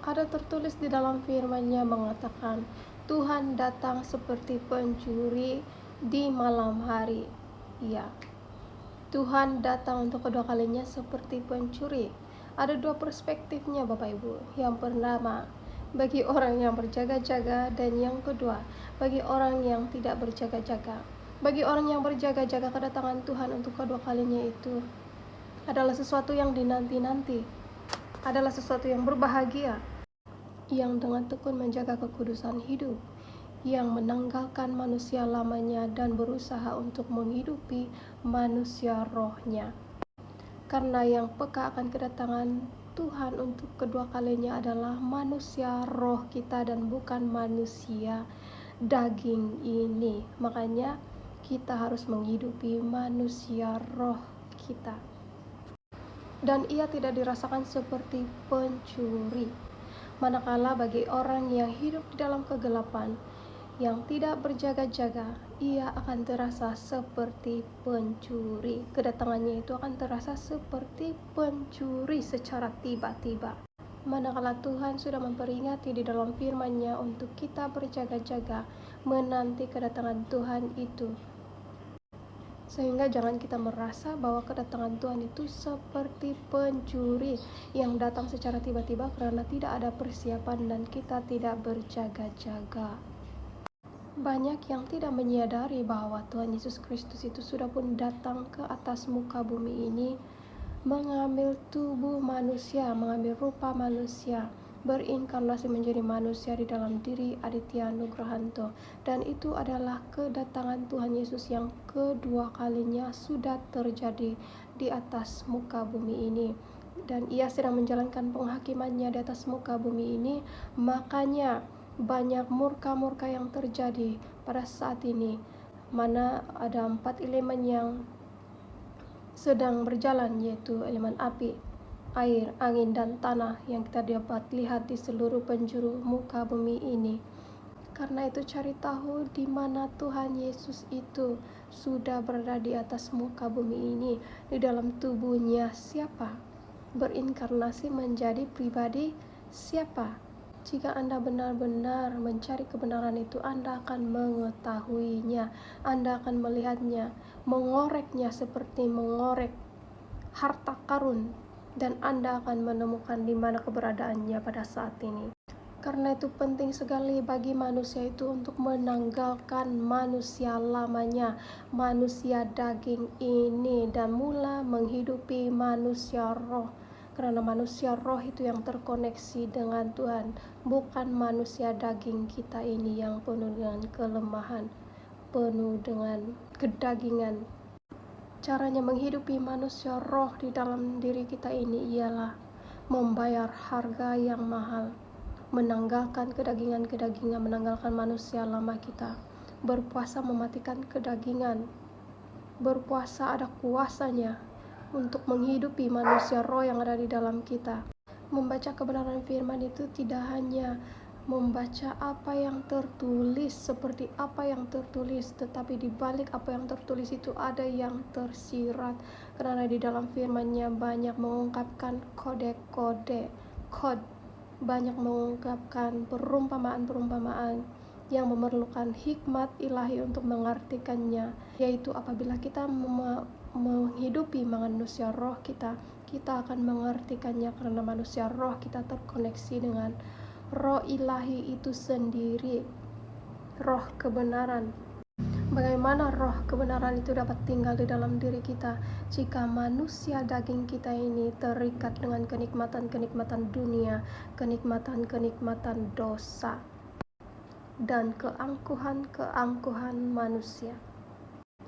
Ada tertulis di dalam firman-Nya mengatakan, Tuhan datang seperti pencuri di malam hari. Ya, Tuhan datang untuk kedua kalinya seperti pencuri. Ada dua perspektifnya Bapak Ibu. Yang pertama, bagi orang yang berjaga-jaga, dan yang kedua, bagi orang yang tidak berjaga-jaga. Bagi orang yang berjaga-jaga, kedatangan Tuhan untuk kedua kalinya itu adalah sesuatu yang dinanti-nanti, adalah sesuatu yang berbahagia, yang dengan tekun menjaga kekudusan hidup, yang menanggalkan manusia lamanya dan berusaha untuk menghidupi manusia rohnya. Karena yang peka akan kedatangan Tuhan untuk kedua kalinya adalah manusia roh kita dan bukan manusia daging ini. Makanya kita harus menghidupi manusia roh kita. Dan ia tidak dirasakan seperti pencuri. Manakala bagi orang yang hidup di dalam kegelapan, yang tidak berjaga-jaga, ia akan terasa seperti pencuri. Kedatangannya itu akan terasa seperti pencuri secara tiba-tiba. Manakala Tuhan sudah memperingati di dalam firman-Nya untuk kita berjaga-jaga menanti kedatangan Tuhan itu. Sehingga jangan kita merasa bahwa kedatangan Tuhan itu seperti pencuri yang datang secara tiba-tiba karena tidak ada persiapan dan kita tidak berjaga-jaga. Banyak yang tidak menyadari bahwa Tuhan Yesus Kristus itu sudah pun datang ke atas muka bumi ini, mengambil tubuh manusia, mengambil rupa manusia, berinkarnasi menjadi manusia di dalam diri Aditya Nugrahanto. Dan itu adalah kedatangan Tuhan Yesus yang kedua kalinya sudah terjadi di atas muka bumi ini. Dan ia sedang menjalankan penghakimannya di atas muka bumi ini. Makanya banyak murka-murka yang terjadi pada saat ini, mana ada 4 elemen yang sedang berjalan, yaitu elemen api, air, angin, dan tanah yang kita dapat lihat di seluruh penjuru muka bumi ini. Karena itu cari tahu di mana Tuhan Yesus itu sudah berada di atas muka bumi ini, di dalam tubuhnya siapa, berinkarnasi menjadi pribadi siapa. Jika Anda benar-benar mencari kebenaran itu, Anda akan mengetahuinya, Anda akan melihatnya, mengoreknya seperti mengorek harta karun, dan Anda akan menemukan di mana keberadaannya pada saat ini. Karena itu penting sekali bagi manusia itu untuk menanggalkan manusia lamanya, manusia daging ini, dan mula menghidupi manusia roh. Karena manusia roh itu yang terkoneksi dengan Tuhan, bukan manusia daging kita ini yang penuh dengan kelemahan, penuh dengan kedagingan. Caranya menghidupi manusia roh di dalam diri kita ini ialah membayar harga yang mahal, menanggalkan kedagingan-kedagingan, menanggalkan manusia lama kita, berpuasa mematikan kedagingan. Berpuasa ada kuasanya untuk menghidupi manusia roh yang ada di dalam kita. Membaca kebenaran firman itu tidak hanya membaca apa yang tertulis, seperti apa yang tertulis, tetapi di balik apa yang tertulis itu ada yang tersirat. Karena di dalam firman-Nya banyak mengungkapkan kode-kode, banyak mengungkapkan perumpamaan-perumpamaan yang memerlukan hikmat ilahi untuk mengartikannya, yaitu apabila kita menghidupi manusia roh kita, kita akan mengartikannya karena manusia roh kita terkoneksi dengan roh ilahi itu sendiri, roh kebenaran. Bagaimana roh kebenaran itu dapat tinggal di dalam diri kita jika manusia daging kita ini terikat dengan kenikmatan-kenikmatan dunia, kenikmatan-kenikmatan dosa, dan keangkuhan-keangkuhan manusia.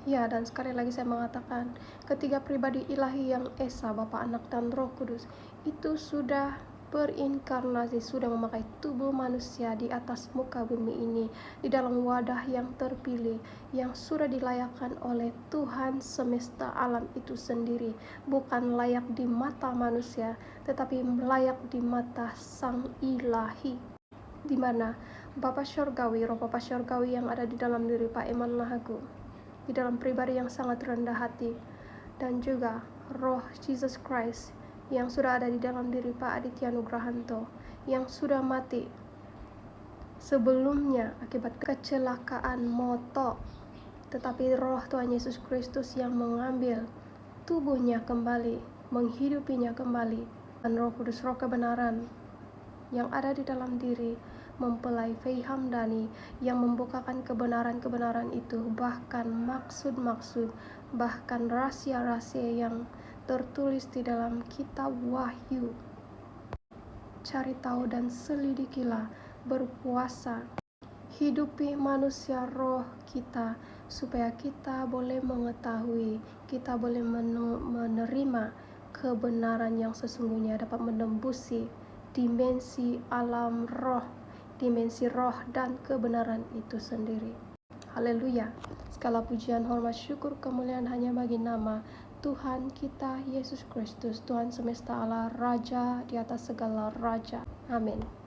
Ya, dan sekali lagi saya mengatakan, ketiga pribadi ilahi yang Esa, Bapa, Anak, dan Roh Kudus itu sudah berinkarnasi, sudah memakai tubuh manusia di atas muka bumi ini, di dalam wadah yang terpilih, yang sudah dilayakkan oleh Tuhan semesta alam itu sendiri, bukan layak di mata manusia, tetapi layak di mata Sang Ilahi, di mana Bapa Syurgawi, Roh Bapa Syurgawi yang ada di dalam diri Pak Eman Lahagu, di dalam pribadi yang sangat rendah hati, dan juga Roh Jesus Christ yang sudah ada di dalam diri Pak Aditya Nugrahanto, yang sudah mati sebelumnya akibat kecelakaan motor, tetapi roh Tuhan Yesus Kristus yang mengambil tubuhnya kembali, menghidupinya kembali, dan Roh Kudus, roh kebenaran yang ada di dalam diri mempelai Fei Hamdani yang membukakan kebenaran-kebenaran itu, bahkan maksud-maksud, bahkan rahasia-rahasia yang tertulis di dalam kitab Wahyu. Cari tahu dan selidikilah, berpuasa, hidupi manusia roh kita, supaya kita boleh mengetahui, kita boleh menerima kebenaran yang sesungguhnya, dapat menembusi dimensi alam roh, dimensi roh dan kebenaran itu sendiri. Haleluya. Segala pujian, hormat, syukur, kemuliaan hanya bagi nama Tuhan kita Yesus Kristus, Tuhan semesta Allah, Raja di atas segala raja. Amin.